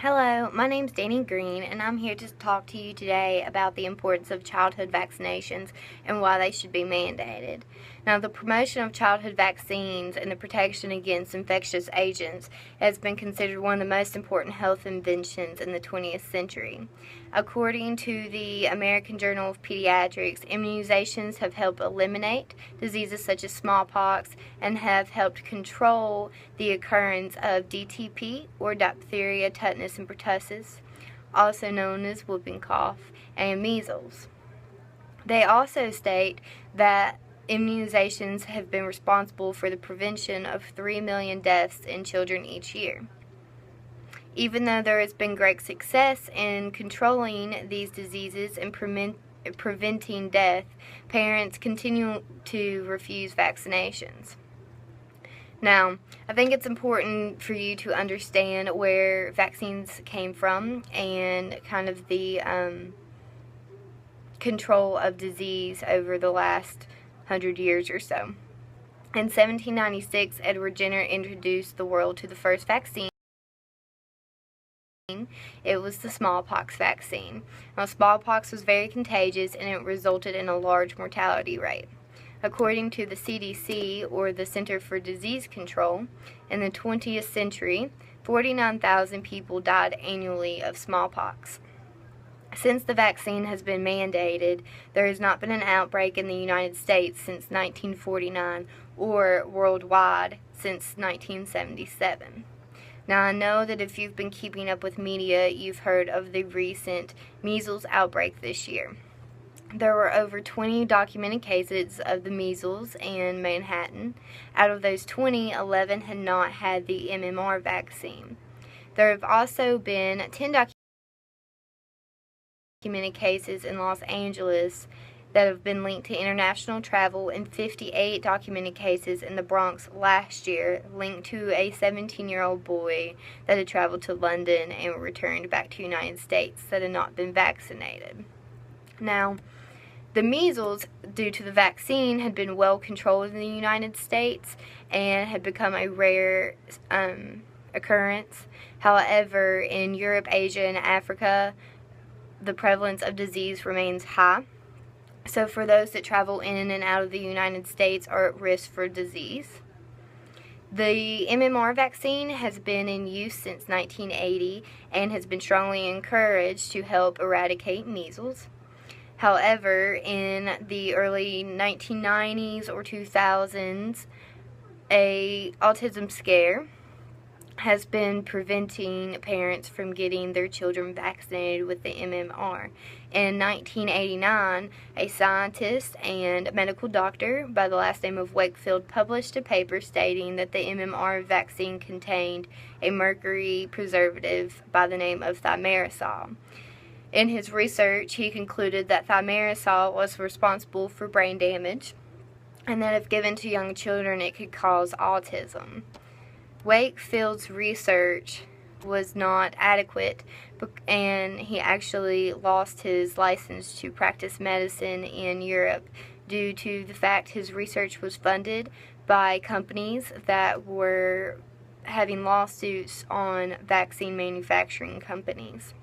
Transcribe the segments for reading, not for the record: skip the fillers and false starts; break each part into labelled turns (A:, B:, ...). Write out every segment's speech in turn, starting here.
A: Hello, my name's Danny Green, and I'm here to talk to you today about the importance of childhood vaccinations and why they should be mandated. Now, the promotion of childhood vaccines and the protection against infectious agents has been considered one of the most important health inventions in the 20th century. According to the American Journal of Pediatrics, immunizations have helped eliminate diseases such as smallpox and have helped control the occurrence of DTP, or diphtheria, tetanus, and pertussis, also known as whooping cough, and measles. They also state that immunizations have been responsible for the prevention of 3 million deaths in children each year. Even though there has been great success in controlling these diseases and preventing death, parents continue to refuse vaccinations. Now, I think it's important for you to understand where vaccines came from and kind of the control of disease over the last 100 years or so. In 1796, Edward Jenner introduced the world to the first vaccine. It was the smallpox vaccine. Now, smallpox was very contagious and it resulted in a large mortality rate. According to the CDC, or the Center for Disease Control, in the 20th century, 49,000 people died annually of smallpox. Since the vaccine has been mandated, there has not been an outbreak in the United States since 1949 or worldwide since 1977. Now, I know that if you've been keeping up with media, you've heard of the recent measles outbreak this year. There were over 20 documented cases of the measles in Manhattan. Out of those 20, 11 had not had the MMR vaccine. There have also been 10 documented cases in Los Angeles that have been linked to international travel, and 58 documented cases in the Bronx last year linked to a 17-year-old boy that had traveled to London and returned back to the United States that had not been vaccinated. Now, the measles, due to the vaccine, had been well controlled in the United States and had become a rare occurrence. However, in Europe, Asia, and Africa, the prevalence of disease remains high. So for those that travel in and out of the United States are at risk for disease. The MMR vaccine has been in use since 1980 and has been strongly encouraged to help eradicate measles. However, in the early 1990s or 2000s, a autism scare has been preventing parents from getting their children vaccinated with the MMR. In 1989, a scientist and medical doctor by the last name of Wakefield published a paper stating that the MMR vaccine contained a mercury preservative by the name of thimerosal. In his research, he concluded that thimerosal was responsible for brain damage and that if given to young children, it could cause autism. Wakefield's research was not adequate, and he actually lost his license to practice medicine in Europe due to the fact his research was funded by companies that were having lawsuits on vaccine manufacturing companies.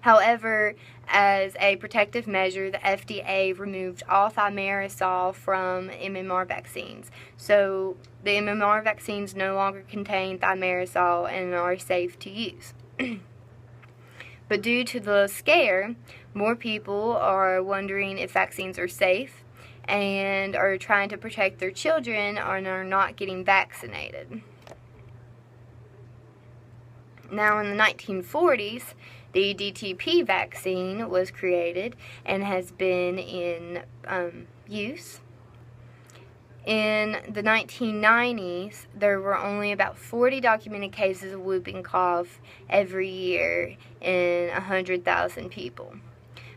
A: However, as a protective measure, the FDA removed all thimerosal from MMR vaccines. So the MMR vaccines no longer contain thimerosal and are safe to use. But due to the scare, more people are wondering if vaccines are safe and are trying to protect their children and are not getting vaccinated. Now, in the 1940s, the DTP vaccine was created and has been in use. In the 1990s, there were only about 40 documented cases of whooping cough every year in 100,000 people.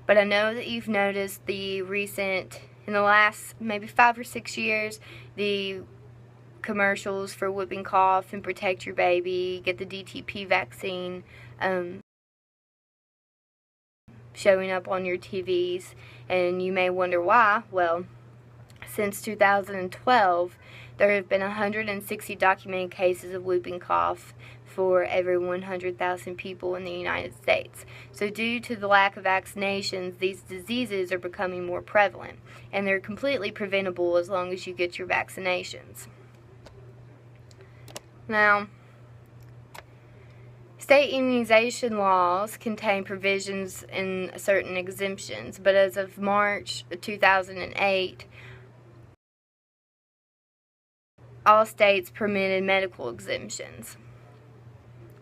A: But I know that you've noticed in the last maybe 5 or 6 years, the commercials for whooping cough and protect your baby, get the DTP vaccine, showing up on your TVs, and you may wonder why. Well, since 2012, There have been 160 documented cases of whooping cough for every 100,000 people in the United States. So due to the lack of vaccinations, these diseases are becoming more prevalent, and they're completely preventable as long as you get your vaccinations. Now, state immunization laws contain provisions in certain exemptions, but as of March 2008, all states permitted medical exemptions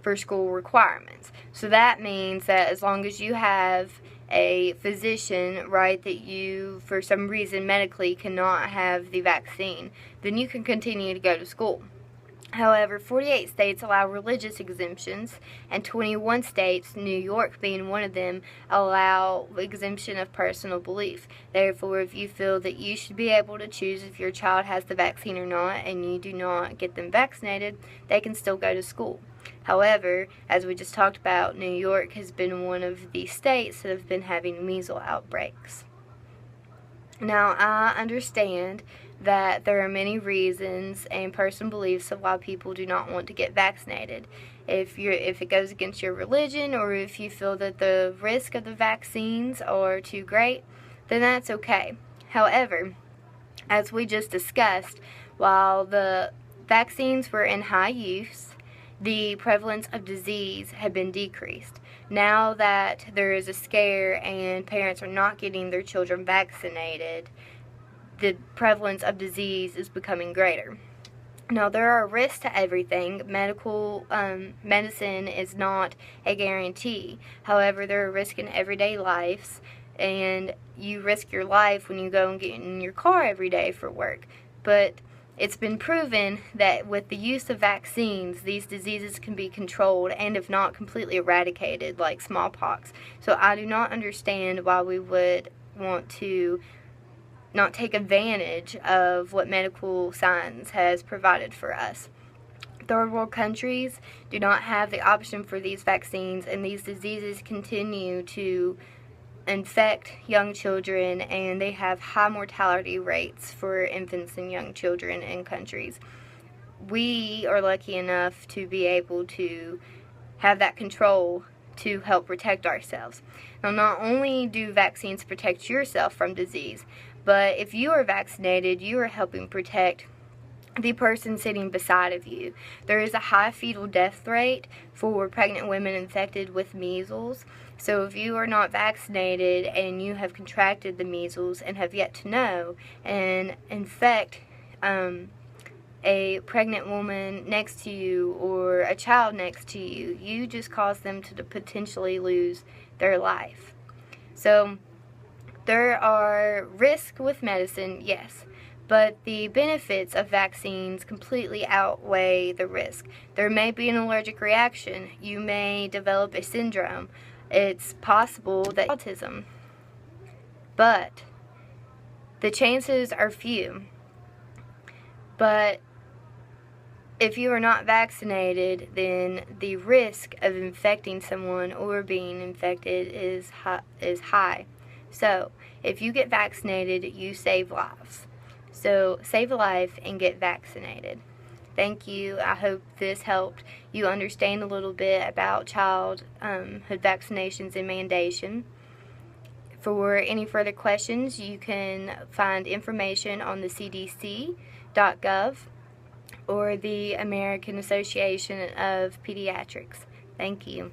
A: for school requirements. So that means that as long as you have a physician write that you, for some reason medically, cannot have the vaccine, then you can continue to go to school. However, 48 states allow religious exemptions, and 21 states, New York being one of them, allow exemption of personal belief. Therefore, if you feel that you should be able to choose if your child has the vaccine or not, and you do not get them vaccinated, they can still go to school. However, as we just talked about, New York has been one of the states that have been having measles outbreaks. Now, I understand that there are many reasons and personal beliefs of why people do not want to get vaccinated. If it goes against your religion, or if you feel that the risk of the vaccines are too great, then that's okay. However, as we just discussed, while the vaccines were in high use, the prevalence of disease had been decreased. Now that there is a scare and parents are not getting their children vaccinated, the prevalence of disease is becoming greater. Now, there are risks to everything. Medicine is not a guarantee. However, there are risks in everyday lives, and you risk your life when you go and get in your car every day for work. But it's been proven that with the use of vaccines, these diseases can be controlled and, if not, completely eradicated, like smallpox. So I do not understand why we would want to not take advantage of what medical science has provided for us. Third world countries do not have the option for these vaccines, and these diseases continue to infect young children, and they have high mortality rates for infants and young children in countries. We are lucky enough to be able to have that control to help protect ourselves. Now, not only do vaccines protect yourself from disease, but if you are vaccinated, you are helping protect the person sitting beside of you. There is a high fetal death rate for pregnant women infected with measles. So if you are not vaccinated and you have contracted the measles and have yet to know and infect a pregnant woman next to you or a child next to you, you just cause them to potentially lose their life. So there are risks with medicine, yes, but the benefits of vaccines completely outweigh the risk. There may be an allergic reaction. You may develop a syndrome. It's possible that autism, but the chances are few. But if you are not vaccinated, then the risk of infecting someone or being infected is high. So if you get vaccinated, you save lives. So save a life and get vaccinated. Thank you. I hope this helped you understand a little bit about childhood vaccinations and mandation. For any further questions, you can find information on the cdc.gov or the American Association of Pediatrics. Thank you.